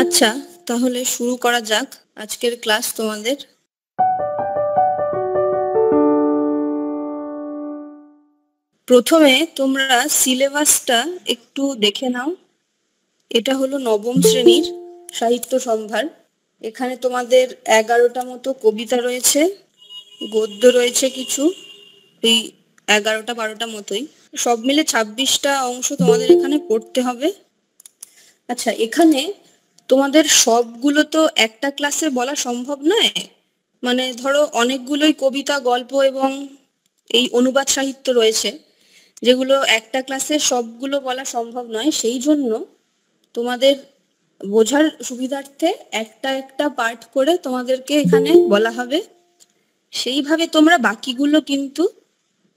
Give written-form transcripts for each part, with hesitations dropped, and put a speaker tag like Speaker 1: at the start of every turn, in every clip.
Speaker 1: আচ্ছা, তাহলে শুরু করা যাক আজকের ক্লাস তোমাদের। প্রথমে তোমরা সিলেবাসটা একটু দেখে নাও। এটা হলো নবম শ্রেণীর সাহিত্য সম্ভার। এখানে তোমাদের 11টা মতো কবিতা রয়েছে, গদ্য রয়েছে কিছু, এই 11টা 12টা মতোই। সব মিলে 26টা অংশ তোমাদের এখানে পড়তে হবে। আচ্ছা, এখানে তোমাদের সবগুলো তো একটা ক্লাসে বলা সম্ভব নয়। মানে ধরো অনেকগুলোই কবিতা, গল্প এবং এই অনুবাদ সাহিত্য রয়েছে, যেগুলো একটা ক্লাসে সবগুলো বলা সম্ভব নয়। সেই জন্য তোমাদের বোঝার সুবিধার্থে একটা একটা পার্ট করে তোমাদেরকে এখানে বলা হবে। সেইভাবে তোমরা বাকিগুলো কিন্তু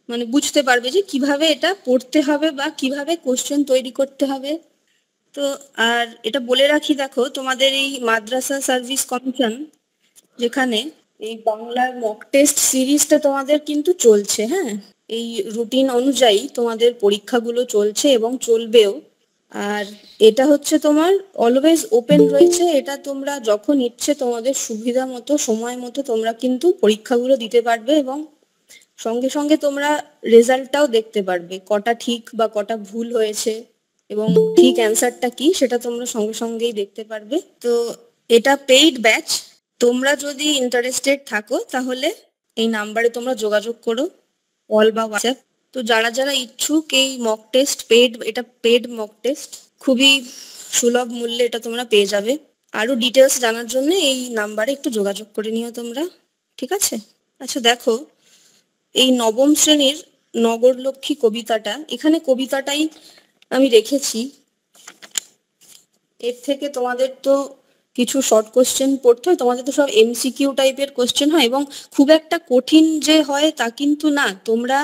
Speaker 1: মানে বুঝতে পারবে যে কিভাবে এটা পড়তে হবে বা কিভাবে কোশ্চেন তৈরি করতে হবে। তো আর এটা বলে রাখি, দেখো তোমাদের এই মাদ্রাসা সার্ভিস কমিশন, যেখানে এই বাংলার মক টেস্ট সিরিজটা তোমাদের কিন্তু চলছে, হ্যাঁ, এই রুটিন অনুযায়ী তোমাদের পরীক্ষাগুলো চলছে এবং চলবেও। আর এটা হচ্ছে তোমার অলওয়েজ ওপেন রয়েছে। এটা তোমরা যখন ইচ্ছে তোমাদের সুবিধা মতো সময় মতো তোমরা কিন্তু পরীক্ষাগুলো দিতে পারবে এবং সঙ্গে সঙ্গে তোমরা রেজাল্টটাও দেখতে পারবে, কটা ঠিক বা কটা ভুল হয়েছে এবং ঠিক অ্যান্সারটা কি সেটা তোমরা সঙ্গে সঙ্গেই দেখতে পারবে। তো এটা পেইড ব্যাচ। তোমরা যদি ইন্টারেস্টেড থাকো তাহলে এই নাম্বারে তোমরা যোগাযোগ করো, কল বা হোয়াটসঅ্যাপ। তো যারা যারা ইচ্ছুক এই মক টেস্ট পেড, এটা পেড মক টেস্ট, খুবই সুলভ মূল্যে এটা তোমরা পেয়ে যাবে। আরো ডিটেলস জানার জন্য এই নাম্বারে একটু যোগাযোগ করে নিও তোমরা, ঠিক আছে? আচ্ছা দেখো, এই নবম শ্রেণীর নগরলক্ষ্মী কবিতাটা, এখানে কবিতাটাই আমি রেখেছি। এর থেকে তোমাদের তো কিছু শর্ট কোশ্চেন পড়তে হয়, তোমাদের তো সব এমসিকিউ টাইপের কোশ্চেন হয় এবং খুব একটা কঠিন যে হয় তা কিন্তু না। তোমরা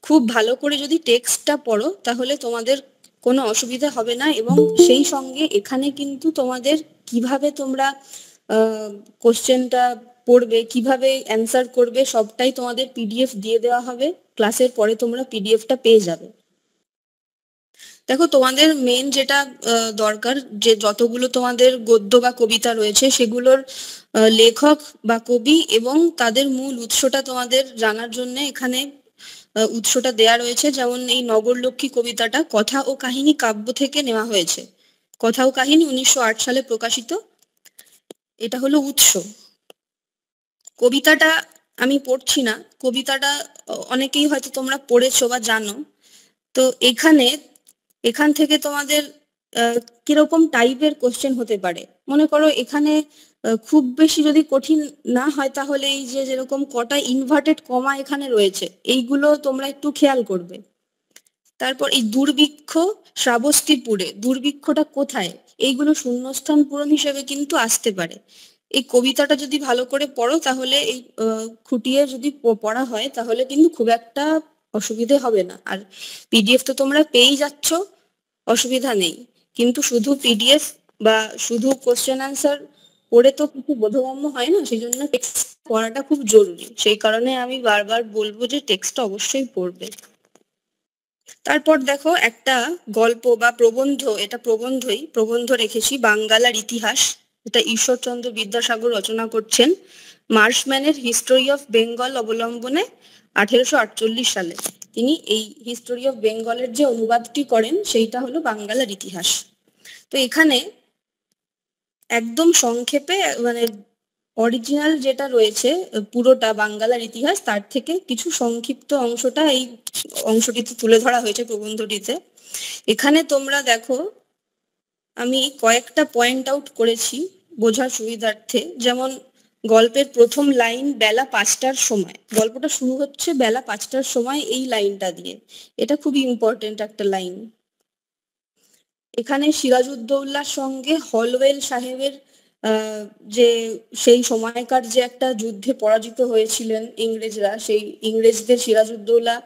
Speaker 1: খুব ভালো করে যদি টেক্সটটা পড়ো তাহলে তোমাদের কোনো অসুবিধা হবে না। এবং সেই সঙ্গে এখানে কিন্তু তোমাদের কিভাবে তোমরা কোশ্চেনটা পড়বে, কিভাবে অ্যান্সার করবে, সবটাই তোমাদের পিডিএফ দিয়ে দেওয়া হবে। ক্লাসের পরে তোমরা পিডিএফটা পেয়ে যাবে। দেখো, তোমাদের মেন যেটা দরকার, যে যতগুলো তোমাদের গদ্য বা কবিতা রয়েছে সেগুলোর লেখক বা কবি এবং তাদের মূল উৎসটা তোমাদের জানার জন্য এখানে উৎসটা দেয়া রয়েছে। যেমন এই নগরলক্ষ্মী কবিতাটা কথা ও কাহিনী কাব্য থেকে নেওয়া হয়েছে। কথা ও কাহিনী 1908 সালে প্রকাশিত, এটা হলো উৎস। কবিতাটা আমি পড়ছি না, কবিতাটা অনেকেই হয়তো তোমরা পড়েছো বা জানো। তো এখান থেকে তোমাদের কিরকম টাইপের কোশ্চেন হতে পারে মনে করো। এখানে খুব বেশি যদি কঠিন না হয় তাহলে এই যে যেরকম কটা ইনভার্টেড কমা এখানে রয়েছে এইগুলো তোমরা একটু খেয়াল করবে। তারপর এই দুর্ভিক্ষ শ্রাবস্তিপুরে, দুর্ভিক্ষটা কোথায়, এইগুলো শূন্যস্থান পূরণ হিসেবে কিন্তু আসতে পারে। এই কবিতাটা যদি ভালো করে পড়ো তাহলে এই খুঁটিয়ে যদি পড়া হয় তাহলে কিন্তু খুব একটা অসুবিধে হবে না। আর পিডিএফ তো তোমরা পেয়েই যাচ্ছ, অসুবিধা নেই। কিন্তু শুধু পিডিএফ বা শুধু কোশ্চেন আনসার পড়ে তো কিছু বোধগম্য হয় না, সেই জন্য টেক্সট পড়াটা খুব জরুরি। সেই কারণে আমি বারবার বলবো যে টেক্সটটা অবশ্যই পড়বে। তারপর দেখো একটা গল্প বা প্রবন্ধ, এটা প্রবন্ধ রেখেছি, বাঙ্গালার ইতিহাস। এটা ঈশ্বরচন্দ্র বিদ্যাসাগর রচনা করছেন মার্শম্যানের হিস্টোরি অফ বেঙ্গল অবলম্বনে 1848 সালে। তিনি এই হিস্টোরি অফ বেঙ্গলের যে অনুবাদটি করেন সেইটা হলো বাঙ্গালার ইতিহাস। তো এখানে একদম সংক্ষেপে মানে অরিজিনাল যেটা রয়েছে পুরোটা বাঙ্গালার ইতিহাস, তার থেকে কিছু সংক্ষিপ্ত অংশটা এই অংশটিতে তুলে ধরা হয়েছে প্রবন্ধটিতে। এখানে তোমরা দেখো আমি কয়েকটা পয়েন্ট আউট করেছি বোঝার সুবিধার্থে। যেমন গল্পের প্রথম লাইন, বেলা 5টার সময়, গল্পটা শুরু হচ্ছে বেলা 5টার সময় এই লাইনটা দিয়ে। এটা খুবই ইম্পর্টেন্ট একটা লাইন। এখানে সিরাজউদ্দৌলার সঙ্গে হলওয়েল সাহেবের যে সেই সময়কার যে একটা যুদ্ধে পরাজিত হয়েছিলেন ইংরেজরা, সেই ইংরেজদের সিরাজউদ্দৌলা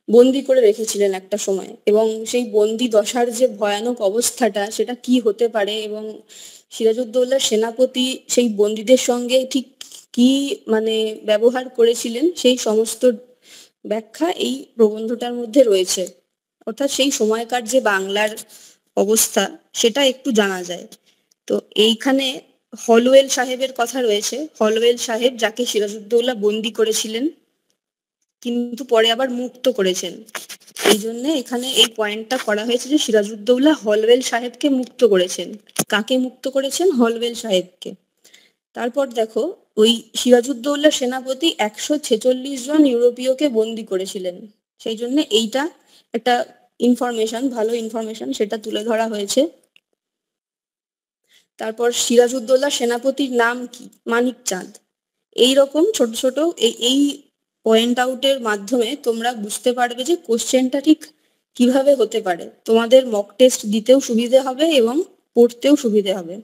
Speaker 1: বন্দি করে রেখেছিলেন একটা সময়, এবং সেই বন্দি দশার যে ভয়ানক অবস্থাটা সেটা কি হতে পারে এবং সিরাজউদ্দৌলার সেনাপতি সেই বন্দীদের সঙ্গে ঠিক কি মানে ব্যবহার করেছিলেন সেই সমস্ত ব্যাখ্যা এই প্রবন্ধটার মধ্যে রয়েছে। অর্থাৎ সেই সময়কার যে বাংলার অবস্থা সেটা একটু জানা যায়। তো এইখানে হলওয়েল সাহেবের কথা রয়েছে। হলওয়েল সাহেব যাকে সিরাজউদ্দৌলা বন্দি করেছিলেন কিন্তু পরে আবার মুক্ত করেছেন। এই জন্য এখানে এই পয়েন্টটা করা হয়েছে যে সিরাজউদ্দৌলা হলওয়েল সাহেবকে মুক্ত করেছেন। কাকে মুক্ত করেছেন? হলওয়েল সাহেবকে। তারপর দেখো, ওই সিরাজউদ্দৌলা সেনাপতি 146 জন ইউরোপীয়কে বন্দি করেছিলেন। সেই জন্য এইটা একটা ইনফরমেশন, ভালো ইনফরমেশন, সেটা তুলে ধরা হয়েছে। তারপর সিরাজউদ্দৌলা সেনাপতির নাম কি? মানিক চাঁদ। এইরকম ছোট ছোট এই পয়েন্ট আউটের মাধ্যমে তোমরা বুঝতে পারবে যে কোশ্চেনটা ঠিক কিভাবে হতে পারে। তোমাদের মক টেস্ট দিতেও সুবিধে হবে এবং পড়তেও সুবিধে হবে।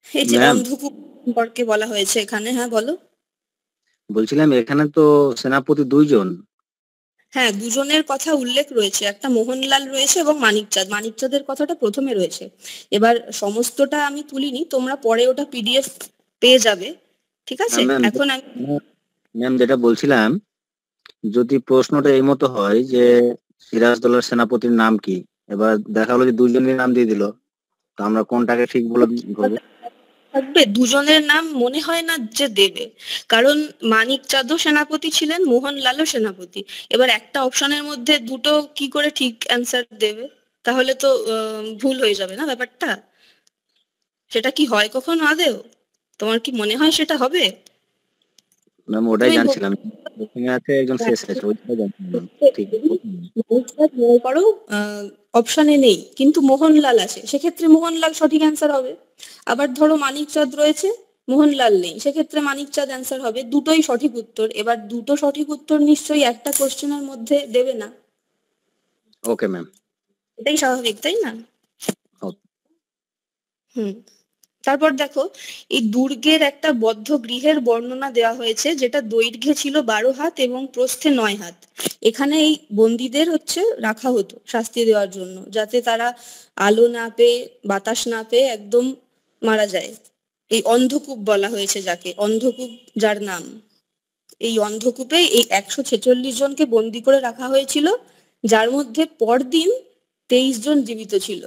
Speaker 1: এই যে
Speaker 2: ম্যাম,
Speaker 1: অন্ধকূপ সম্পর্কে বলা হয়েছে এখানে। হ্যাঁ বলো।
Speaker 2: বলছিলাম এখানে তো সেনাপতি 2 জন।
Speaker 1: হ্যাঁ, দুজনের কথা উল্লেখ রয়েছে, একটা মোহনলাল রয়েছে এবং মানিকচাঁদ। মানিকচাঁদের কথাটা প্রথমে রয়েছে। এবার সমস্তটা আমি তুলিনি, তোমরা পরে ওটা পিডিএফ পেয়ে যাবে, ঠিক আছে?
Speaker 2: ম্যাম,
Speaker 1: এখন আমি
Speaker 2: ম্যাম যেটা বলছিলাম, যদি প্রশ্নটা এই মতো হয় যে সিরাজদৌল্লার সেনাপতির নাম কি, এবার দেখা হলো যে 2জনের নাম দিয়ে দিল, তো আমরা কোনটাকে ঠিক বলে ধরবো?
Speaker 1: থাকবে, দুজনের নাম মনে হয় না যে দেবে, কারণ মানিকচাঁদও সেনাপতি ছিলেন, মোহনলালও সেনাপতি। এবার একটা অপশনের মধ্যে দুটো কি করে ঠিক অ্যান্সার দেবে? তাহলে তো ভুল হয়ে যাবে না ব্যাপারটা। সেটা কি হয় কখনো আদেও? তোমার কি মনে হয় সেটা হবে?
Speaker 2: ম্যাম ওটাই
Speaker 1: তুমি
Speaker 2: জানছিলাম, প্রথমে আছে একজন শেষে আছে, ওইটাই জানছিলাম ম্যাম। ঠিক আছে।
Speaker 1: মানিকচাঁদ মনে করো অপশনে নেই, কিন্তু মোহনলাল আছে, সেক্ষেত্রে মোহনলাল সঠিক অ্যান্সার হবে। আবার ধরো মানিকচাঁদ রয়েছে, মোহনলাল নেই, সেক্ষেত্রে মানিকচাঁদ অ্যান্সার হবে। দুটোই সঠিক উত্তর। এবার দুটো সঠিক উত্তর নিশ্চয়ই একটা কোশ্চেনের মধ্যে দেবে না,
Speaker 2: ওকে ম্যাম।
Speaker 1: এটাই স্বাভাবিক, তাই না? হুম। তারপর দেখো, এই দুর্গের একটা বদ্ধ গৃহের বর্ণনা দেওয়া হয়েছে, যেটা দৈর্ঘ্যে ছিল 12 হাত এবং প্রস্থে 9 হাত। এখানে এই বন্দীদের রাখা হতো শাস্তি দেওয়ার জন্য, যাতে তারা আলো না পেয়ে, বাতাস না পেয়ে একদম মারা যায়। এই অন্ধকূপ বলা হয়েছে যাকে, অন্ধকূপ যার নাম। এই অন্ধকূপে এই 146 জনকে বন্দি করে রাখা হয়েছিল, যার মধ্যে পরদিন 23 জন জীবিত ছিল।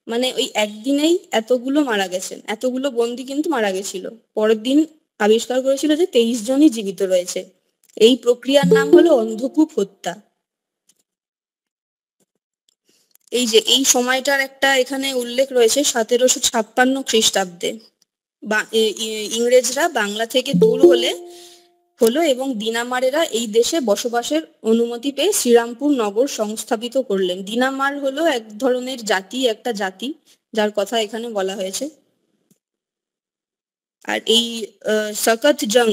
Speaker 1: মানে ওই একদিনেই এতগুলো মারা গেছেন, এতগুলো বন্দি কিন্তু মারা গেছিল। পরের দিন আবিষ্কার করেছিল যে 23 জনই জীবিত রয়েছে। এই প্রক্রিয়ার নাম হলো অন্ধকূপ হত্যা। এই যে এই সময়টার একটা এখানে উল্লেখ রয়েছে 1756 খ্রিস্টাব্দে। ইংরেজরা বাংলা থেকে দূর হলো এবং দিনামারেরা এই দেশে বসবাসের অনুমতি পেয়ে শ্রীরামপুর নগর সংস্থাপিত করলেন। দিনামার হলো এক ধরনের জাতি, একটা জাতি যার কথা এখানে বলা হয়েছে। আর এই শকত জং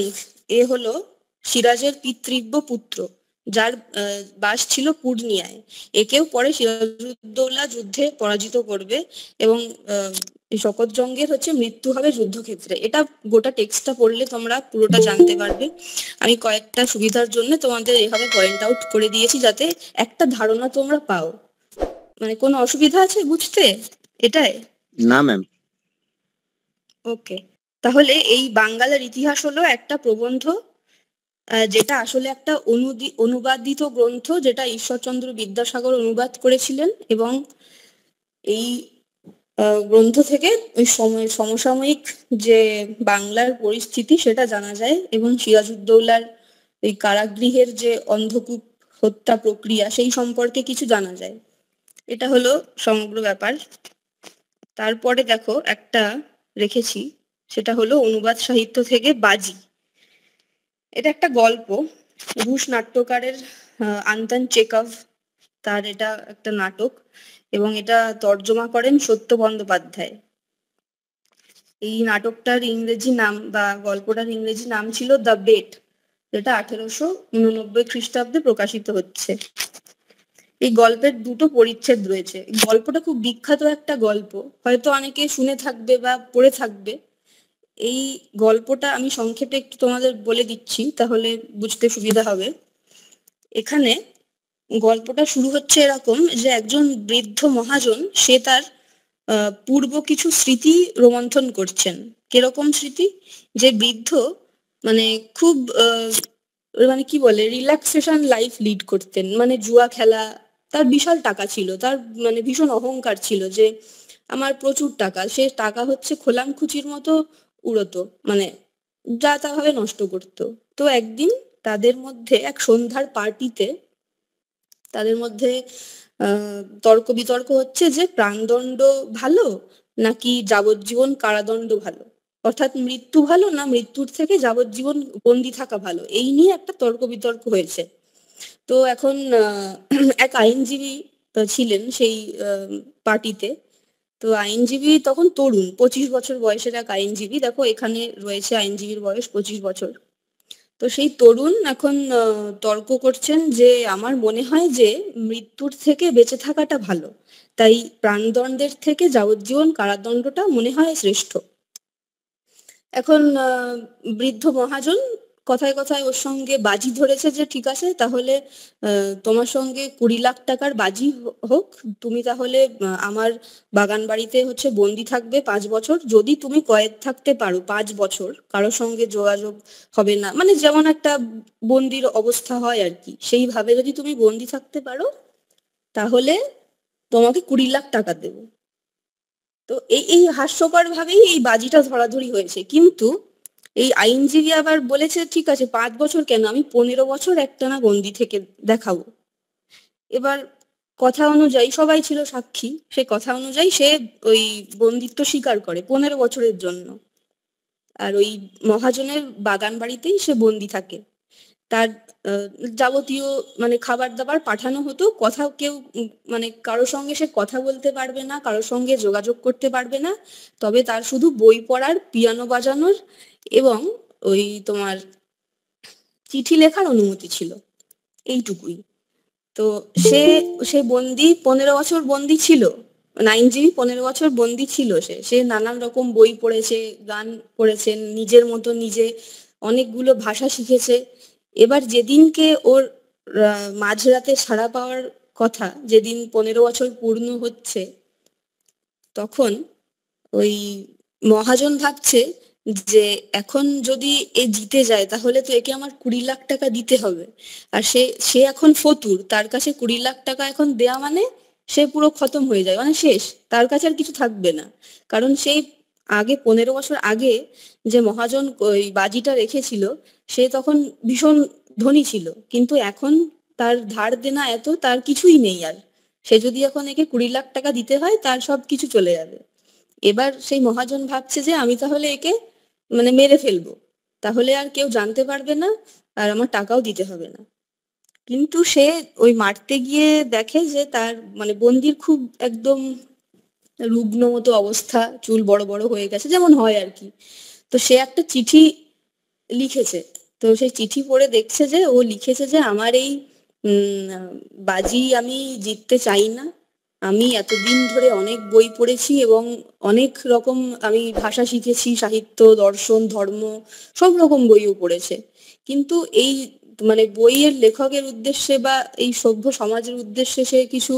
Speaker 1: হলো সিরাজের পিতৃব্য পুত্র, যার বাস ছিল পূর্ণিয়ায়। একেও পরে সিরাজউদ্দৌলা যুদ্ধে পরাজিত করবে এবং এই শকত জঙ্গের মৃত্যু হবে যুদ্ধক্ষেত্রে। এটা গোটা টেক্সটটা পড়লে তোমরা পুরোটা জানতে পারবে। আমি কয়েকটা সুবিধার জন্য তোমাদের এভাবে পয়েন্ট আউট করে দিয়েছি, যাতে একটা ধারণা তোমরা পাও। মানে কোনো অসুবিধা আছে বুঝতে এটাই?
Speaker 2: না ম্যাম।
Speaker 1: ওকে, তাহলে এই বাঙ্গালার ইতিহাস হলো একটা প্রবন্ধ, যেটা আসলে একটা অনুবাদিত গ্রন্থ, যেটা ঈশ্বরচন্দ্র বিদ্যাসাগর অনুবাদ করেছিলেন। এবং এই গ্রন্থ থেকে ওই সমসাময়িক যে বাংলার পরিস্থিতি সেটা জানা যায়, এবং সিরাজউদ্দৌলার এই কারাগৃহের যে অন্ধকূপ হত্যা প্রক্রিয়া সেই সম্পর্কে কিছু জানা যায়। এটা হলো সমগ্র ব্যাপার। তারপরে দেখো একটা রেখেছি, সেটা হলো অনুবাদ সাহিত্য থেকে বাজি। এটা একটা গল্প, রুশ নাট্যকারের আন্তান চেকভ, তার এটা একটা নাটক, এবং এটা তর্জমা করেন সত্য বন্দ্যোপাধ্যায়। এই নাটকটার ইংরেজি নাম বা গল্পটার ইংরেজি নাম ছিল দ্য বেট, যেটা 1889 খ্রিস্টাব্দে প্রকাশিত হচ্ছে। এই গল্পের দুটো পরিচ্ছেদ রয়েছে। এই গল্পটা খুব বিখ্যাত একটা গল্প, হয়তো অনেকে শুনে থাকবে বা পড়ে থাকবে। এই গল্পটা আমি সংক্ষেপে একটু তোমাদের বলে দিচ্ছি, তাহলে বুঝতে সুবিধা হবে। এখানে গল্পটা শুরু হচ্ছে এরকম যে একজন বৃদ্ধ মহাজন, সে তার পূর্ব কিছু স্মৃতি রোমন্থন করছেন। কিরকম স্মৃতি? যে বৃদ্ধ মানে খুব মানে কি বলে, রিল্যাক্সেশন লাইফ লিড করতেন। মানে জুয়া খেলা, তার বিশাল টাকা ছিল, তার মানে ভীষণ অহংকার ছিল যে আমার প্রচুর টাকা, সে টাকা হচ্ছে খোলামখুচির মতো উড়তো, মানে যা তা ভাবে নষ্ট করতো। তো একদিন তাদের মধ্যে এক সন্ধ্যার পার্টিতে তাদের মধ্যে তর্ক বিতর্ক হচ্ছে যে প্রাণদণ্ড ভালো নাকি যাবজ্জীবন কারাদণ্ড ভালো, অর্থাৎ মৃত্যু ভালো না মৃত্যুর থেকে যাবজ্জীবন বন্দি থাকা ভালো, এই নিয়ে একটা তর্ক বিতর্ক হয়েছে। তো এখন এক আইনজীবী ছিলেন সেই পার্টিতে। তো আইনজীবী তখন তরুণ, 25 বছর বয়সের এক আইনজীবী, দেখো এখানে রয়েছে আইনজীবীর বয়স 25 বছর। তো সেই তরুণ এখন তর্ক করছেন যে আমার মনে হয় যে মৃত্যুর থেকে বেঁচে থাকাটা ভালো, তাই প্রাণদণ্ডের থেকে যাবজ্জীবন কারাদণ্ডটা মনে হয় শ্রেষ্ঠ। এখন বৃদ্ধ মহাজন কথায় কথায় ওর সঙ্গে বাজি ধরেছে যে ঠিক আছে তাহলে তোমার সঙ্গে 20 লাখ টাকার বাজি হোক, তুমি তাহলে আমার বাগান বাড়িতে হচ্ছে বন্দি থাকবে 5 বছর, যদি তুমি কয়েদ থাকতে পারো 5 বছর, কারোর সঙ্গে যোগাযোগ হবে না, মানে যেমন একটা বন্দির অবস্থা হয় আর কি, সেইভাবে যদি তুমি বন্দি থাকতে পারো তাহলে তোমাকে 20 লাখ টাকা দেবো। তো এই এই হাস্যকর ভাবেই এই বাজিটা ধরাধরি হয়েছে, কিন্তু এই আইনজীবী আবার বলেছে ঠিক আছে 5 বছর কেন, আমি 15 বছর একটানা বন্দি থেকে দেখাবো। এবার কথা অনুযায়ী সবাই ছিল সাক্ষী, সে কথা অনুযায়ী সে ওই বন্দিত্ব স্বীকার করে 15 বছরের জন্য, আর ওই মহাজনের বাগান বাড়িতেই সে বন্দি থাকে। তার যাবতীয় মানে খাবার দাবার পাঠানো হতো, কথা কেউ মানে কারোর সঙ্গে সে কথা বলতে পারবে না, কারোর সঙ্গে যোগাযোগ করতে পারবে না, তবে তার শুধু বই পড়ার, পিয়ানো বাজানোর এবং ওই তোমার চিঠি লেখার অনুমতি ছিল, এইটুকুই। তো সে সে বন্দি 15 বছর বন্দি ছিল, মানে আইনজীবী 15 বছর বন্দি ছিল, সে সে নানান রকম বই পড়েছে, গান পড়েছেন, নিজের মতো নিজে অনেকগুলো ভাষা শিখেছে। এবার যেদিনকে ওর মাঝরাতে ছাড়া পাওয়ার কথা, যেদিন 15 বছর পূর্ণ হচ্ছে, তখন ওই মহাজন ভাবছে যে এখন যদি এ জিতে যায় তাহলে তো একে আমার 20 লাখ টাকা দিতে হবে, আর সে সে এখন ফতুর, তার কাছে 20 লাখ টাকা এখন দেয়া মানে সে পুরো খতম হয়ে যায়, মানে শেষ, তার কাছে আর কিছু থাকবে না। কারণ সেই আগে 15 বছর আগে যে মহাজন ওই বাজিটা রেখেছিল, সে তখন ভীষণ ধনী ছিল, কিন্তু এখন তার ধার দেনা এত, তার কিছুই নেই আর। সে যদি এখন একে 20 লাখ টাকা দিতে হয় তার সব কিছু চলে যাবে। এবার সেই মহাজন ভাবছে যে আমি তাহলে একে মানে মেরে ফেলবো, তাহলে আর কেউ জানতে পারবে না, আর আমার টাকাও দিতে হবে না। কিন্তু সে ওই মারতে গিয়ে দেখে যে তার মানে বন্দির খুব একদম রুগ্ন মতো অবস্থা, চুল বড় বড় হয়ে গেছে যেমন হয় আর কি। তো সে একটা চিঠি লিখেছে। তো সেই চিঠি পড়ে দেখছে যে ও লিখেছে যে আমার এই বাজি আমি জিততে চাই না, আমি এতদিন ধরে অনেক বই পড়েছি এবং অনেক রকম আমি ভাষা শিখেছি, সাহিত্য, দর্শন, ধর্ম, সব রকম বইও পড়েছে, কিন্তু এই মানে বইয়ের লেখকের উদ্দেশ্যে বা এই সভ্য সমাজের উদ্দেশ্যে সে কিছু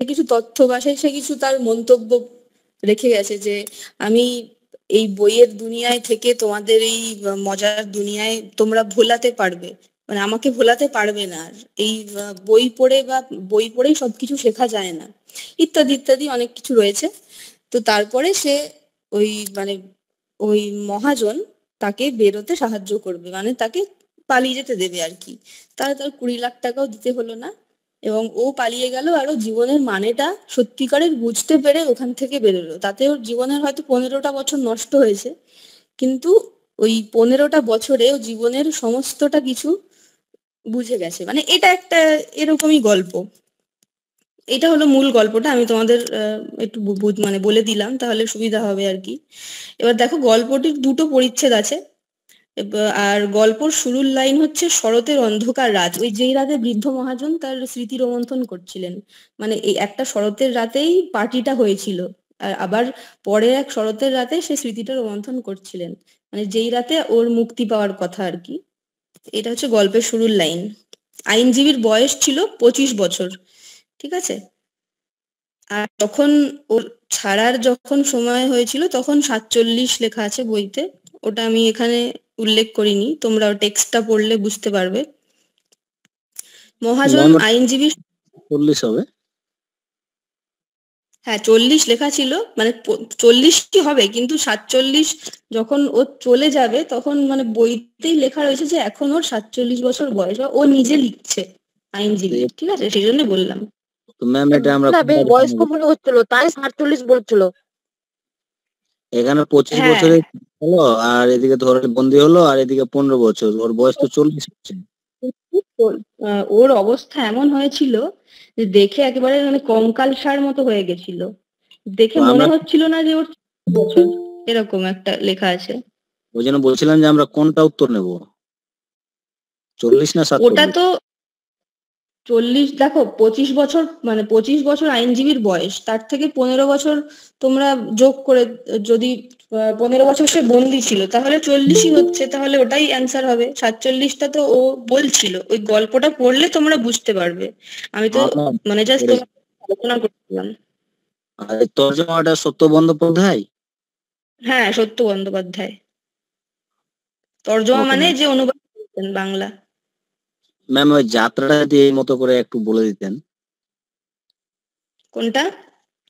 Speaker 1: কিছু তথ্য বা সে কিছু তার মন্তব্য রেখে গেছে যে আমি এই বইয়ের দুনিয়ায় থেকে তোমাদের এই মজার দুনিয়ায় তোমরা ভোলাতে পারবে, মানে আমাকে ভোলাতে পারবে না, আর এই বই পড়ে বা বই পড়েই সবকিছু শেখা যায় না, ইত্যাদি ইত্যাদি অনেক কিছু রয়েছে। তো তারপরে সে ওই মানে ওই মহাজন তাকে বেরোতে সাহায্য করবে, মানে তাকে পালিয়ে যেতে দেবে আর কি। তার 20 লাখ টাকাও দিতে হলো না, এবং ও পালিয়ে গেল, আরো জীবনের মানেটা সত্যিকারের বুঝতে পেরে ওখান থেকে বেরোলো। তাতে ওর জীবনের হয়তো 15টা বছর নষ্ট হয়েছে, কিন্তু ওই 15টা বছরে ও জীবনের সমস্তটা কিছু বুঝে গেছে, মানে এটা একটা এরকমই গল্প। এটা হলো মূল গল্পটা, আমি তোমাদের একটু মানে বলে দিলাম তাহলে সুবিধা হবে আর কি। এবার দেখো গল্পটির দুটো পরিচ্ছেদ আছে, আর গল্পর শুরুর লাইন হচ্ছে শরতের অন্ধকার রাত, ওই যেই রাতে বৃদ্ধ মহাজন তার স্মৃতি রোমন্থন করছিলেন, মানে এই একটা শরতের রাতেই পার্টিটা হয়েছিল, আর আবার পরে এক শরতের রাতে সে স্মৃতিটা রোমন্থন করছিলেন, মানে যেই রাতে ওর মুক্তি পাওয়ার কথা আর কি। এটা হচ্ছে গল্পের শুরুর লাইন। আইনজীবীর বয়স ছিল 25 বছর, ঠিক আছে। আর যখন ওর ছাড়ার যখন সময় হয়েছিল তখন 47 লেখা আছে বইতে, ওটা আমি এখানে উল্লেখ করিনি, তোমরা টেক্সটটা পড়লে বুঝতে পারবে। মহাজন আইনজীবী
Speaker 2: 40 হবে।
Speaker 1: হ্যাঁ 40 লেখা ছিল, মানে 40 কি হবে, কিন্তু 47 যখন ও চলে যাবে তখন মানে বইতেই লেখা রয়েছে যে এখন ওর 47 বছর বয়স, বা ও নিজে লিখছে আইনজীবী, ঠিক আছে, সেই জন্য বললাম।
Speaker 2: তো ম্যাম এটা আমরা
Speaker 3: না বেশ
Speaker 2: কোনটা
Speaker 3: বয়স্ক
Speaker 2: নেবো?
Speaker 3: মনে হচ্ছিল, তাই 47 বলছিল।
Speaker 2: এখানে 25
Speaker 1: হ্যাঁ
Speaker 2: বছরে হলো, আর এদিকে ধরো বন্দি হলো, আর এদিকে 15 বছর, ওর বয়স তো 40 হচ্ছে।
Speaker 1: ওর অবস্থা এমন হয়েছিল যে দেখে একেবারে মানে কঙ্কালসার মতো হয়ে গেছিল, দেখে
Speaker 2: তো
Speaker 1: মনে
Speaker 2: আমরা
Speaker 1: হচ্ছিল না যে ওর 40 বছর, এরকম একটা লেখা আছে।
Speaker 2: ওই জন্য বলছিলাম যে আমরা কোনটা উত্তর নেব, 40 না
Speaker 1: ওটা
Speaker 2: 47?
Speaker 1: তো 40, দেখো 25 বছর, মানে 25 বছর আইনজীবীর বয়স, তার থেকে 15 বছর তোমরা যোগ করে, যদি 15 বছর সে বন্দি ছিল তাহলে 40ই হচ্ছে, তাহলে ওটাই অ্যান্সার হবে। 47টা তো ও বলছিল, ওই গল্পটা পড়লে তোমরা বুঝতে পারবে, আমি তো
Speaker 2: আমার
Speaker 1: মানে জাস্ট
Speaker 2: পড়ে-
Speaker 1: তোমার আলোচনা করছিলাম।
Speaker 2: আর এই তর্জমাটা সত্য বন্দ্যোপাধ্যায়।
Speaker 1: হ্যাঁ সত্য বন্দ্যোপাধ্যায়, তর্জমা
Speaker 2: ওকে
Speaker 1: মানে
Speaker 2: ম্যাম।
Speaker 1: যে অনুবাদ করতেন বাংলা।
Speaker 2: ম্যাম ওই যাত্রাটা যদি এই মতো করে একটু বলে দিতেন।
Speaker 1: কোনটা?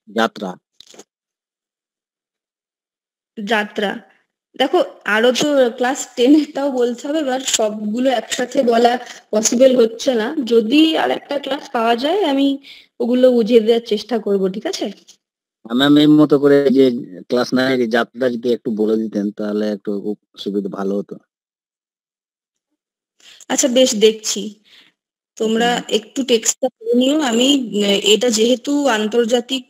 Speaker 2: যাত্রা।
Speaker 1: যাত্রা, দেখো আরো তো ক্লাস 10-টাও বলতে হবে, এবার সবগুলো একসাথে বলা পসিবল হচ্ছে না, যদি আর একটা ক্লাস পাওয়া যায় আমি ওগুলো বুঝিয়ে দেওয়ার চেষ্টা করব, ঠিক আছে?
Speaker 2: ম্যাম এই মতো করে যে ক্লাস 9 এর যাত্রা যদি একটু বলে দিতেন তাহলে একটু খুব সুবিধা ভালো হতো।
Speaker 1: আচ্ছা বেশ, দেখছি,
Speaker 2: ওকে
Speaker 1: তোমরা
Speaker 2: ম্যাম।
Speaker 1: একটু টেক্সটটা পড়ে নিও। আমি এটা যেহেতু আন্তর্জাতিক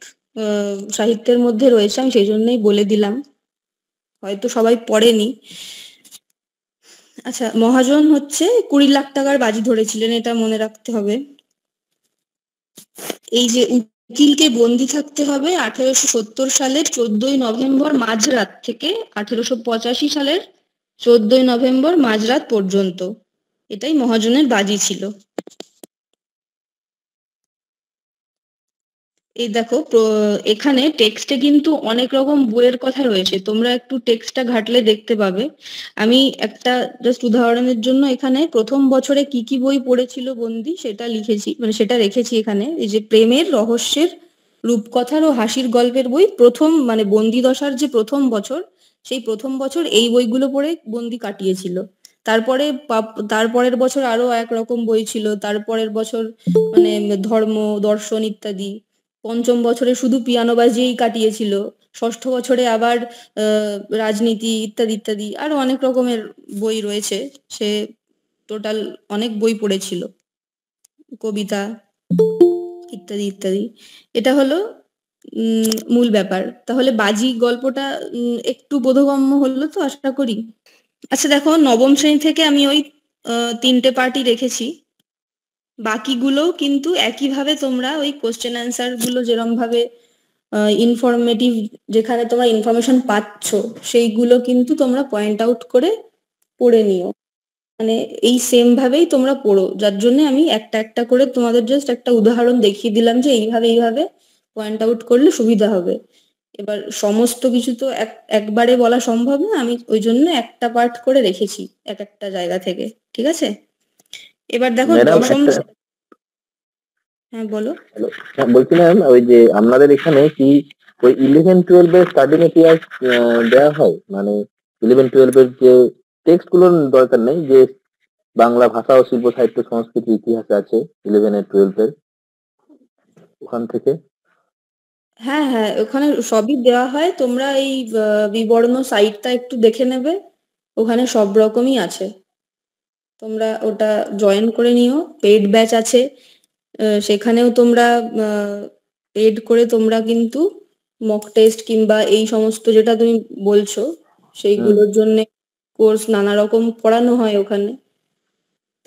Speaker 1: সাহিত্যের মধ্যে রয়েছে, আমি সেই জন্যই বলে দিলাম, হয়তো সবাই পড়েনি। আচ্ছা, মহাজন হচ্ছে 20 লাখ টাকার বাজি ধরেছিলেন, এটা মনে রাখতে হবে। এই যে উকিলকে বন্দি থাকতে হবে 1870 সালের 14ই নভেম্বর মাঝরাত থেকে 1885 সালের 14ই নভেম্বর মাঝরাত পর্যন্ত, এটাই মহাজনের বাজি ছিল। এই দেখো এখানে টেক্সটে কিন্তু অনেক রকম বইয়ের কথা রয়েছে, তোমরা একটু টেক্সটটা ঘাটলে দেখতে পাবে। আমি একটা জাস্ট উদাহরণের জন্য এখানে প্রথম বছরে কি কি বই পড়েছিল বন্দি সেটা লিখেছি, মানে সেটা রেখেছি এখানে। এই যে প্রেমের, রহস্যের, রূপকথার ও হাসির গল্পের বই প্রথম, মানে বন্দি দশার যে প্রথম বছর, সেই প্রথম বছর এই বইগুলো পড়ে বন্দি কাটিয়েছিল। তারপরে তারপরের বছর আরো এক রকম বই ছিল, তারপরের বছর মানে ধর্ম, দর্শন ইত্যাদি। পঞ্চম বছরে শুধু পিয়ানো বাজিয়েই কাটিয়েছিল। ষষ্ঠ বছরে আবার রাজনীতি ইত্যাদি ইত্যাদি, আরো অনেক রকমের বই রয়েছে। সে টোটাল অনেক বই পড়েছিল, কবিতা ইত্যাদি ইত্যাদি। এটা হলো মূল ব্যাপার। তাহলে বাজি গল্পটা একটু বোধগম্য হলো তো, আশা করি। আচ্ছা দেখো, নবম শ্রেণী থেকে আমি ওই 3টে পার্টি রেখেছি, বাকিগুলোও কিন্তু একইভাবে তোমরা ওই কোশ্চেন অ্যান্সার গুলো যেরম ভাবে ইনফরমেটিভ, যেখানে তোমরা ইনফরমেশন পাচ্ছ সেইগুলো কিন্তু তোমরা পয়েন্ট আউট করে পড়ে নিও, মানে এই সেম ভাবেই তোমরা পড়ো, যার জন্য আমি একটা একটা করে তোমাদের জাস্ট একটা উদাহরণ দেখিয়ে দিলাম যে এইভাবে এইভাবে পয়েন্ট আউট করলে সুবিধা হবে। এবার সমস্ত কিছু তো একবারে বলা সম্ভব না, আমি ওই জন্য একটা পার্ট করে রেখেছি এক একটা জায়গা থেকে, ঠিক আছে? এবার দেখো
Speaker 2: ম্যাডাম
Speaker 1: দশম
Speaker 2: একটা
Speaker 1: হ্যাঁ বলো।
Speaker 2: হ্যাঁ, বলছিলাম ওই যে আপনাদের এখানে কি ওই 11-12 এর স্টাডি মেটেরিয়াল দেওয়া হয়, মানে 11-12 এর যে টেক্সট গুলোর দরকার নেই, যে বাংলা ভাষা ও শিল্প সাহিত্য সংস্কৃতি ইতিহাস আছে 11 আর 12 এর, ওখান থেকে?
Speaker 1: হ্যাঁ হ্যাঁ, ওখানে সবই দেওয়া হয়, তোমরা এই বিবর্ণ সাইটটা একটু দেখে নেবে, ওখানে সব রকমই আছে, তোমরা ওটা জয়েন করে নিও। পেড ব্যাচ আছে, সেখানেও তোমরা পেড করে তোমরা কিন্তু মক টেস্ট কিংবা এই সমস্ত যেটা তুমি বলছো
Speaker 2: হুম।
Speaker 1: সেইগুলোর জন্য কোর্স নানা রকম করানো হয় ওখানে,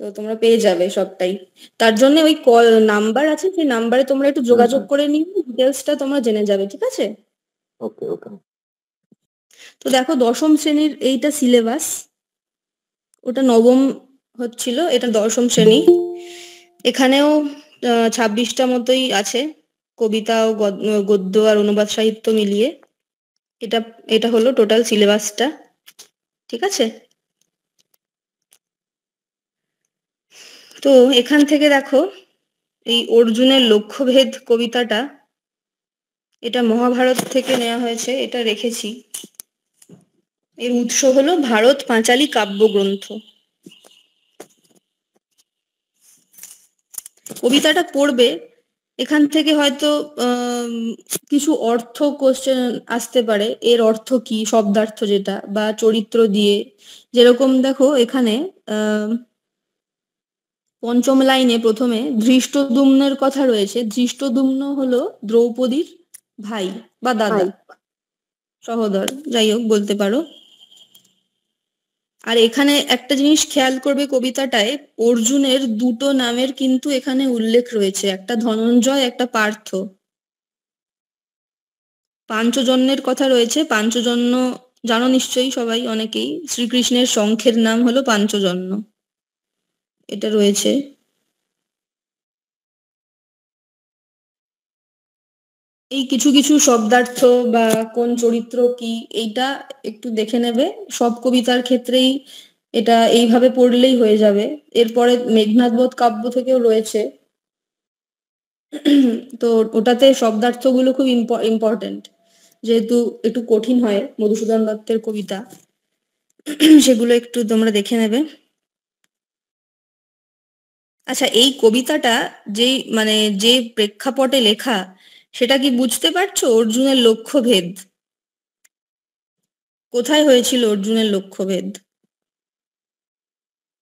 Speaker 1: তো তোমরা পেয়ে যাবে সবটাই। তার জন্য ওই কল নাম্বার আছে, সেই নাম্বারে তোমরা একটু
Speaker 2: হুম
Speaker 1: যোগাযোগ
Speaker 2: হুম।
Speaker 1: করে নিও, ডিটেলসটা তোমরা জেনে যাবে, ঠিক আছে?
Speaker 2: ওকে ওকে।
Speaker 1: তো দেখো দশম শ্রেণীর এইটা সিলেবাস, ওটা নবম হচ্ছিল, এটা দশম শ্রেণী। এখানেও 26টা মতোই আছে, কবিতা ও গদ্য আর অনুবাদ সাহিত্য মিলিয়ে। এটা এটা হলো টোটাল সিলেবাসটা, ঠিক আছে? তো এখান থেকে দেখো, এই অর্জুনের লক্ষ্যভেদ কবিতাটা, এটা মহাভারত থেকে নেওয়া হয়েছে, এটা রেখেছি। এর উৎস হলো ভারত পাঁচালী কাব্যগ্রন্থ। কবিতাটা পড়বে, এখান থেকে হয়তো কিছু অর্থ কোশ্চেন আসতে পারে, এর অর্থ কি, শব্দার্থ যেটা, বা চরিত্র দিয়ে। যেরকম দেখো এখানে পঞ্চম লাইনে প্রথমে ধৃষ্টদ্যুম্নের কথা রয়েছে। ধৃষ্টদ্যুম্ন হলো দ্রৌপদীর ভাই বা দাদা, সহোদর, যাই হোক বলতে পারো। আর এখানে একটা জিনিস খেয়াল করবে, কবিতাটায় অর্জুনের দুটো নামের কিন্তু এখানে উল্লেখ রয়েছে, একটা ধনঞ্জয়, একটা পার্থ। পাঞ্চজন্যের কথা রয়েছে। পাঞ্চজন্য জানো নিশ্চয়ই সবাই, অনেকেই, শ্রীকৃষ্ণের শঙ্খের নাম হলো পাঞ্চজন্য, এটা রয়েছে। এই কিছু কিছু শব্দার্থ বা কোন চরিত্র কি, এইটা একটু দেখে নেবে। সব কবিতার ক্ষেত্রেই এটা এইভাবে পড়লেই হয়ে যাবে। এরপরে মেঘনাদ বধ কাব্য থেকেও রয়েছে, তো ওটাতে শব্দার্থগুলো খুব ইম্পর্টেন্ট, যেহেতু একটু কঠিন হয় মধুসূদন দত্তের কবিতা, সেগুলো একটু তোমরা দেখে নেবে। আচ্ছা, এই কবিতাটা মানে যে প্রেক্ষাপটে লেখা, সেটা কি বুঝতে পারছো? অর্জুনের লক্ষ্যভেদ কোথায় হয়েছিল? অর্জুনের লক্ষ্যভেদ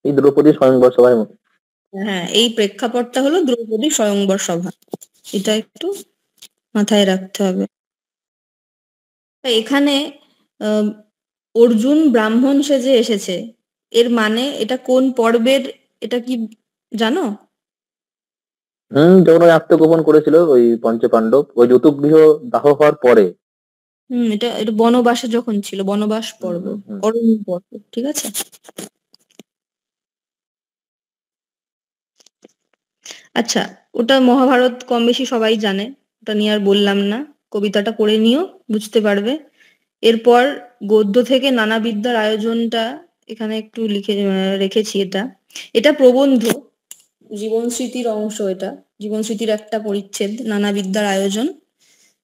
Speaker 4: এই দ্রৌপদী স্বয়ংবর সভায় মতো।
Speaker 1: হ্যাঁ, এই প্রেক্ষাপটটা হলো দ্রৌপদী স্বয়ংবর সভা, এটা একটু মাথায় রাখতে হবে। এখানে অর্জুন ব্রাহ্মণ সেজে এসেছে, এর মানে এটা কোন পর্বের, এটা কি জানো?
Speaker 4: যখন ওই আত্মগোপন করেছিল ওই পঞ্চপাণ্ডব, ওই ঋতুগৃহ দাহ হওয়ার পরে।
Speaker 1: এটা এটা বনবাসে যখন ছিল, বনবাস পর্ব, অরণ্য পর্ব, ঠিক আছে। আচ্ছা, ওটা মহাভারত কম বেশি সবাই জানে, ওটা নিয়ে আর বললাম না। কবিতাটা পড়ে নিও, বুঝতে পারবে। এরপর গদ্য থেকে নানা বিদ্যার আয়োজনটা এখানে একটু লিখে রেখেছি। এটা এটা প্রবন্ধ, জীবন স্মৃতির অংশ। এটা জীবন স্মৃতির একটা পরিচ্ছেদ, নানা বিদ্যার আয়োজন,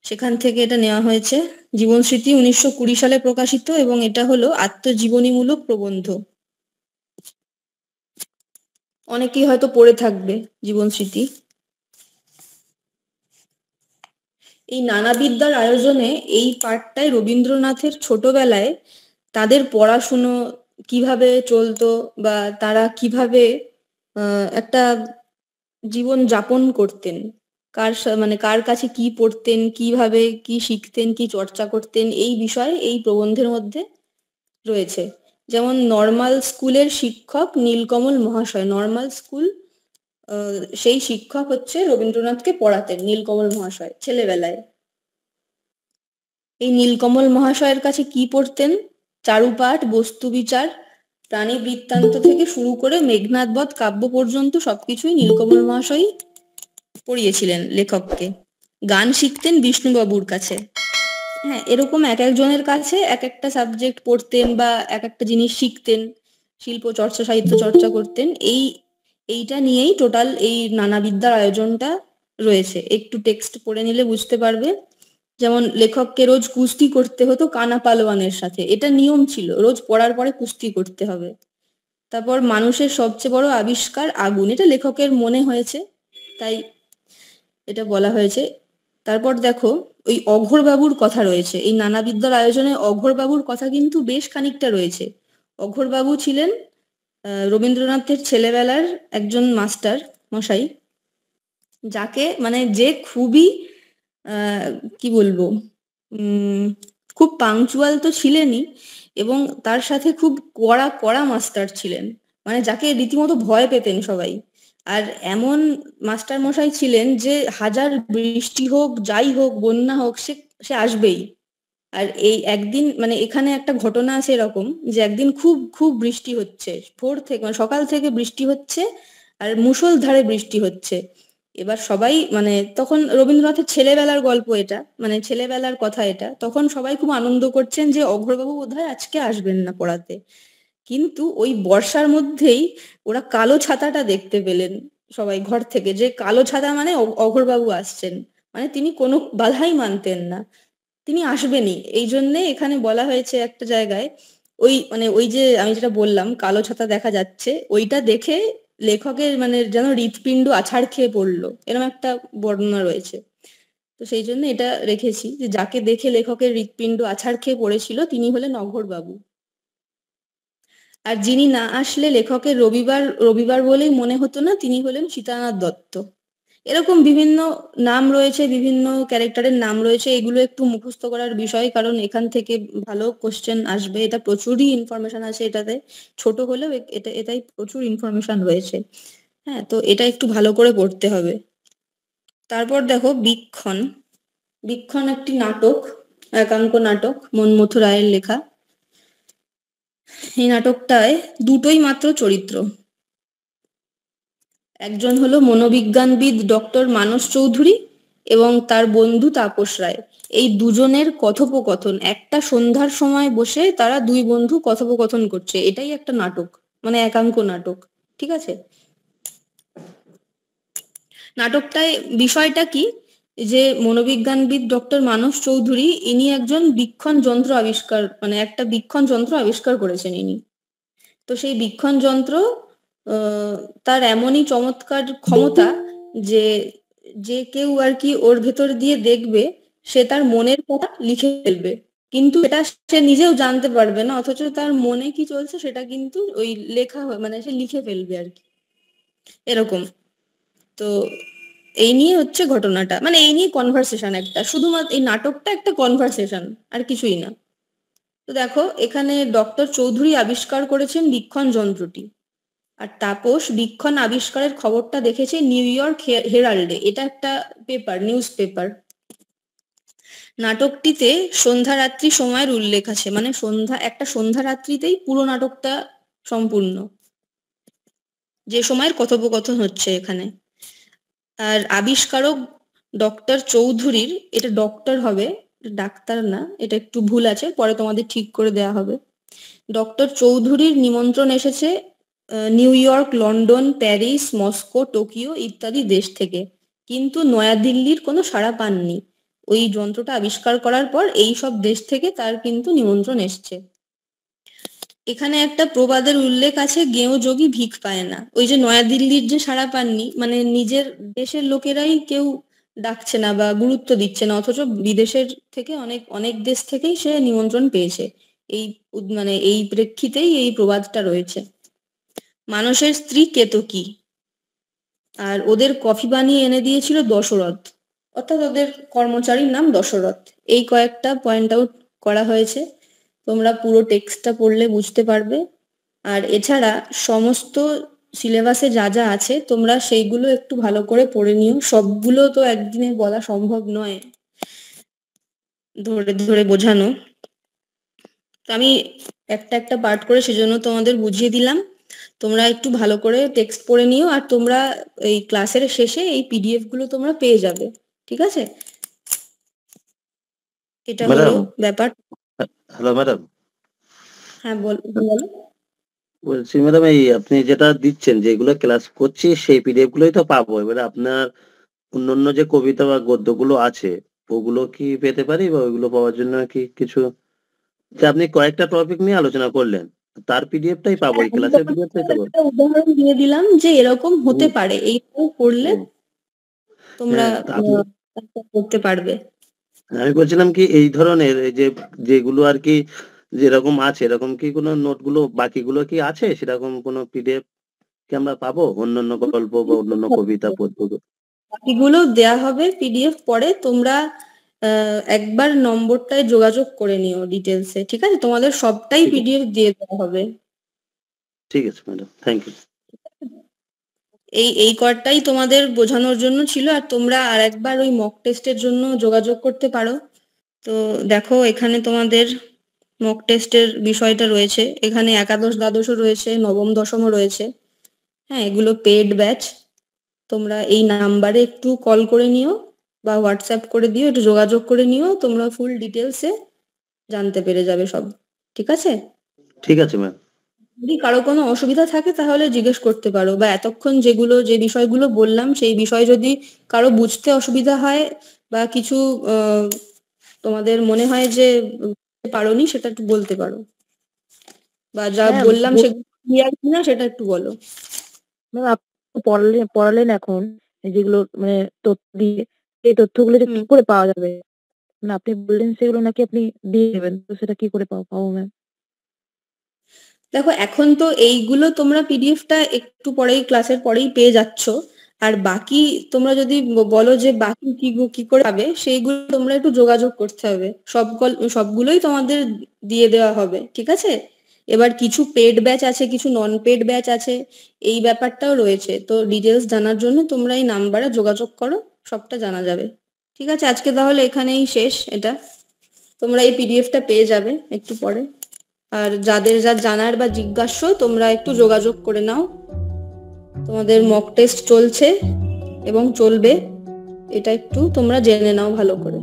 Speaker 1: সেখান থেকে এটা নেওয়া হয়েছে। জীবন স্মৃতি 1920 সালে প্রকাশিত, এবং এটা হলো আত্মজীবনীমূলক প্রবন্ধ। অনেকেই হয়তো পড়ে থাকবে জীবন স্মৃতি। এই নানা বিদ্যার আয়োজনে এই পাঠটায় রবীন্দ্রনাথের ছোটবেলায় তাদের পড়াশুনো কিভাবে চলতো, বা তারা কিভাবে একটা জীবন যাপন করতেন, মানে কার কাছে কি পড়তেন, কিভাবে কি শিখতেন, কি চর্চা করতেন, এই বিষয়ে এই প্রবন্ধের মধ্যে রয়েছে। যেমন নর্মাল স্কুলের শিক্ষক নীলকমল মহাশয়, নর্মাল স্কুল, সেই শিক্ষক হচ্ছে রবীন্দ্রনাথকে পড়াতেন নীলকমল মহাশয় ছেলেবেলায়। এই নীলকমল মহাশয়ের কাছে কি পড়তেন? চারুপাঠ, বস্তুবিচার, প্রাণী বৃত্তান্ত থেকে শুরু করে মেঘনাদ বধ কাব্য পর্যন্ত সবকিছুই নীলকমল মহাশয় পড়িয়েছিলেন লেখককে। গান শিখতেন বিষ্ণুবাবুর কাছে। হ্যাঁ, এরকম এক একজনের কাছে এক একটা সাবজেক্ট পড়তেন বা এক একটা জিনিস শিখতেন, শিল্প চর্চা, সাহিত্য চর্চা করতেন। এইটা নিয়েই টোটাল এই নানা বিদ্যার আয়োজনটা রয়েছে। একটু টেক্সট পড়ে নিলে বুঝতে পারবে। যেমন লেখককে রোজ কুস্তি করতে হতো কানা পালোয়ানের সাথে, এটা নিয়ম ছিল, রোজ পড়ার পরে কুস্তি করতে হবে। তারপর মানুষের সবচেয়ে বড় আবিষ্কার আগুন, এটা লেখকের মনে হয়েছে, তাই এটা বলা হয়েছে। তারপর দেখো, ওই অঘোরবাবুর কথা রয়েছে এই নানা বিদ্যার আয়োজনে। অঘোরবাবুর কথা কিন্তু বেশ খানিকটা রয়েছে। অঘোরবাবু ছিলেন রবীন্দ্রনাথের ছেলেবেলার একজন মাস্টার মশাই, যাকে মানে যে খুবই কি বলবো, খুব পাংচুয়াল তো ছিলেনই, এবং তার সাথে খুব কড়া কড়া মাস্টার ছিলেন, মানে যাকে রীতিমতো ভয় পেতেন সবাই। আর এমন মাস্টার মশাই ছিলেন যে হাজার বৃষ্টি হোক, যাই হোক, বন্যা হোক, সে সে আসবেই। আর এই একদিন মানে এখানে একটা ঘটনা আছে এরকম, যে একদিন খুব খুব বৃষ্টি হচ্ছে, ভোর থেকে মানে সকাল থেকে বৃষ্টি হচ্ছে, আর মুষলধারে বৃষ্টি হচ্ছে। এবার সবাই মানে তখন রবীন্দ্রনাথের ছেলেবেলার গল্প এটা, মানে ছেলেবেলার কথা এটা, তখন সবাই খুব আনন্দ করছেন যে অঘোরবাবু বোধহয় আজকে আসবেন না পড়াতে। কিন্তু ওই বর্ষার মধ্যেই ওরা কালো ছাতাটা দেখতে পেলেন সবাই ঘর থেকে, যে কালো ছাতা মানে অঘোরবাবু আসছেন। মানে তিনি কোনো বাধাই মানতেন না, তিনি আসবেনই। এই জন্যে এখানে বলা হয়েছে একটা জায়গায়, ওই যে আমি যেটা বললাম কালো ছাতা দেখা যাচ্ছে, ওইটা দেখে লেখকের মানে যেন হৃৎপিণ্ড আছাড় খেয়ে পড়লো, এরকম একটা বর্ণনা রয়েছে। তো সেই জন্য এটা রেখেছি যে যাকে দেখে লেখকের হৃৎপিণ্ড আছাড় খেয়ে পড়েছিল তিনি হলেন অঘোরবাবু। আর যিনি না আসলে লেখকের রবিবার রবিবার বলেই মনে হতো না, তিনি হলেন সীতানাথ দত্ত। এরকম বিভিন্ন নাম রয়েছে, বিভিন্ন ক্যারেক্টারের নাম রয়েছে, এগুলো একটু মুখস্থ করার বিষয়, কারণ এখান থেকে ভালো কোশ্চেন আসবে। এটা প্রচুরই ইনফরমেশন আছে এটাতে, ছোট হলেও এটাই প্রচুর ইনফরমেশন রয়েছে। হ্যাঁ, তো এটা একটু ভালো করে পড়তে হবে। তারপর দেখো বীক্ষণ। বীক্ষণ একটি নাটক, একাঙ্ক নাটক, মনমথু রায়ের লেখা। এই নাটকটায় দুটোই মাত্র চরিত্র, একজন হলো মনোবিজ্ঞানবিদ ডক্টর মানস চৌধুরী এবং তার বন্ধু তাপস রায়। এই দুজনের কথোপকথন, একটা সন্ধ্যার সময় বসে তারা দুই বন্ধু কথোপকথন করছে, এটাই একটা নাটক, মানে একাঙ্ক নাটক। ঠিক আছে, নাটকটায় বিষয়টা কি, যে মনোবিজ্ঞানবিদ ডক্টর মানস চৌধুরী ইনি একজন বীক্ষণ যন্ত্র আবিষ্কার, মানে একটা বীক্ষণ যন্ত্র আবিষ্কার করেছেন ইনি। তো সেই বীক্ষণ যন্ত্র তার এমনই চমৎকার ক্ষমতা যে যে কেউ আর কি ওর ভেতর দিয়ে দেখবে, সে তার মনের কথা লিখে ফেলবে, কিন্তু এটা সে নিজেও জানতে পারবে না, অথচ তার মনে কি চলছে সেটা কিন্তু ওই লেখা মানে সে লিখে ফেলবে আর কি, এরকম। তো এই নিয়ে হচ্ছে ঘটনাটা, মানে এই নিয়ে কনভারসেশন একটা, শুধুমাত্র এই নাটকটা একটা কনভারসেশন, আর কিছুই না। তো দেখো এখানে ডক্টর চৌধুরী আবিষ্কার করেছেন বীক্ষণ যন্ত্রটি, আর তাপস বীক্ষণ আবিষ্কারের খবরটা দেখেছে নিউ ইয়র্ক হেরাল্ডে, এটা একটা পেপার, নিউজ পেপার। নাটকটিতে সন্ধ্যা রাত্রি সময়ের উল্লেখ আছে, মানে একটা সন্ধ্যা রাত্রিতেই পুরো নাটকটা সম্পূর্ণ, যে সময়ের কথোপকথন হচ্ছে এখানে। আর আবিষ্কারক ডক্টর চৌধুরীর, এটা ডক্টর হবে, ডাক্তার না, এটা একটু ভুল আছে, পরে তোমাদের ঠিক করে দেয়া হবে। ডক্টর চৌধুরীর নিমন্ত্রণ এসেছে new York, London, Paris, Moscow, Tokyo ইত্যাদি দেশ থেকে, কিন্তু নয়াদিল্লির কোনো সাড়া পাননি। ওই যন্ত্রটা আবিষ্কার করার পর এই সব দেশ থেকে তার কিন্তু নিমন্ত্রণ এসছে। এখানে একটা প্রবাদের উল্লেখ আছে, গেঁয়ো যোগী ভিক পায় না। ওই যে নয়াদিল্লির যে সাড়া পাননি, মানে নিজের দেশের লোকেরাই কেউ ডাকছে না বা গুরুত্ব দিচ্ছে না, অথচ বিদেশের থেকে অনেক অনেক দেশ থেকেই সে নিমন্ত্রণ পেয়েছে। এই মানে এই প্রেক্ষিতেই এই প্রবাদটা রয়েছে। মানসের স্ত্রী কেতকী, আর ওদের কফি বানিয়ে এনে দিয়েছিল দশরথ, অর্থাৎ ওদের কর্মচারীর নাম দশরথ। এই কয়েকটা পয়েন্ট আউট করা হয়েছে, তোমরা পুরো টেক্সটটা পড়লে বুঝতে পারবে। আর এছাড়া সমস্ত সিলেবাসে যা যা আছে তোমরা সেইগুলো একটু ভালো করে পড়ে নিও, সবগুলো তো একদিনে বলা সম্ভব নয় ধরে ধরে বোঝানো। তো আমি একটা একটা পার্ট করে সেজন্য তোমাদের বুঝিয়ে দিলাম, তোমরা একটু ভালো করে টেক্সট পড়ে নিও, আর তোমরা এই ক্লাসের শেষে এই পিডিএফ গুলো তোমরা পেয়ে যাবে, ঠিক আছে? এটা হলো
Speaker 2: ম্যাডাম,
Speaker 1: ব্যাপার।
Speaker 2: হ্যালো ম্যাডাম,
Speaker 1: হ্যাঁ বলো।
Speaker 2: বলছি ম্যাডাম এই আপনি যেটা দিচ্ছেন, যেগুলো ক্লাস করছি সেই পিডিএফ গুলোই তো পাবো, এবারে আপনার অন্যান্য যে কবিতা বা গদ্যগুলো আছে ওগুলো কি পেতে পারি, বা ওইগুলো পাওয়ার জন্য কি কিছু, যে আপনি কয়েকটা টপিক নিয়ে আলোচনা করলেন তার পিডিএফটাই পাবো, এই
Speaker 1: আমি
Speaker 2: ক্লাসের
Speaker 1: তোমাকে
Speaker 2: পিডিএফটাই পাবো?
Speaker 1: একটা উদাহরণ দিয়ে দিলাম যে এরকম হতে
Speaker 2: হুম,
Speaker 1: পারে, এইভাবে করলে
Speaker 2: হুম।
Speaker 1: তোমরা
Speaker 2: হ্যাঁ, তা আপনি,
Speaker 1: করতে পারবে।
Speaker 2: আমি বলছিলাম কি এই ধরনের এই যে যেগুলো আর কি যেরকম আছে, এরকম কি কোনো নোটগুলো বাকিগুলো কি আছে, সেরকম কোনো পিডিএফ কি আমরা পাবো, অন্যান্য গল্প বা অন্যান্য কবিতা পদ্য?
Speaker 1: বাকিগুলো দেয়া হবে পিডিএফ, পরে তোমরা একবার নম্বরটায় যোগাযোগ করে নিও ডিটেলসে, ঠিক আছে? তোমাদের সবটাই
Speaker 2: ঠিক আছে,
Speaker 1: পিডিএফ দিয়ে দেওয়া হবে।
Speaker 2: ঠিক আছে ম্যাডাম, থ্যাংক ইউ।
Speaker 1: এই কটাই তোমাদের বোঝানোর জন্য ছিল, আর তোমরা আর একবার ওই মক টেস্টের জন্য যোগাযোগ করতে পারো। তো দেখো এখানে তোমাদের মক টেস্টের বিষয়টা রয়েছে, এখানে একাদশ দ্বাদশও রয়েছে, নবম দশমও রয়েছে। হ্যাঁ, এগুলো পেড ব্যাচ, তোমরা এই নাম্বারে একটু কল করে নিও বা হোয়াটসঅ্যাপ করে দিও, একটু যোগাযোগ করে নিও, তোমরা ফুল ডিটেলসে জানতে পেরে যাবে সব, ঠিক আছে?
Speaker 2: ঠিক আছে ম্যাম।
Speaker 1: যদি কারো কোনো অসুবিধা থাকে তাহলে জিজ্ঞেস করতে পারো, বা এতক্ষণ যে বিষয়গুলো বললাম সেই বিষয় যদি কারো বুঝতে অসুবিধা হয় বা কিছু তোমাদের মনে হয় যে পারোনি সেটা একটু বলতে পারো, বা যা
Speaker 3: হ্যাঁ,
Speaker 1: বললাম সেগুলো ক্লিয়ার কিনা সেটা একটু বলো।
Speaker 3: ম্যাম আপনি পড়ালেন এখন এই যেগুলো মানে তথ্য দিয়ে, এই তথ্যগুলো যে কি করে পাওয়া যাবে? মানে আপনি বললেন সেগুলো নাকি আপনি দিয়ে দেবেন, তো সেটা কি করে পাবো ম্যাম?
Speaker 1: দেখো, এখন তো এইগুলো তোমরা পিডিএফটা একটু পরেই, ক্লাসের পরেই পেয়ে যাচ্ছ। আর বাকি তোমরা যদি বলো যে বাকি কি করে পাবে, সেইগুলো তোমরা একটু যোগাযোগ করতে হবে। সবগুলোই তোমাদের দিয়ে দেওয়া হবে, ঠিক আছে? এবার কিছু পেড ব্যাচ আছে, কিছু নন পেড ব্যাচ আছে, এই ব্যাপারটাও রয়েছে। তো ডিটেলস জানার জন্য তোমরা এই নাম্বারে যোগাযোগ করো, সবটা জানা যাবে। ঠিক আছে, আজকে তাহলে এখানেই শেষ এটা। তোমরা এই পিডিএফটা পেয়ে যাবে একটু পরে। আর যাদের যা জানার বা জিজ্ঞাসা, তোমরা একটু যোগাযোগ করে নাও। তোমাদের মক টেস্ট চলছে এবং চলবে, এটা একটু তোমরা জেনে নাও ভালো করে।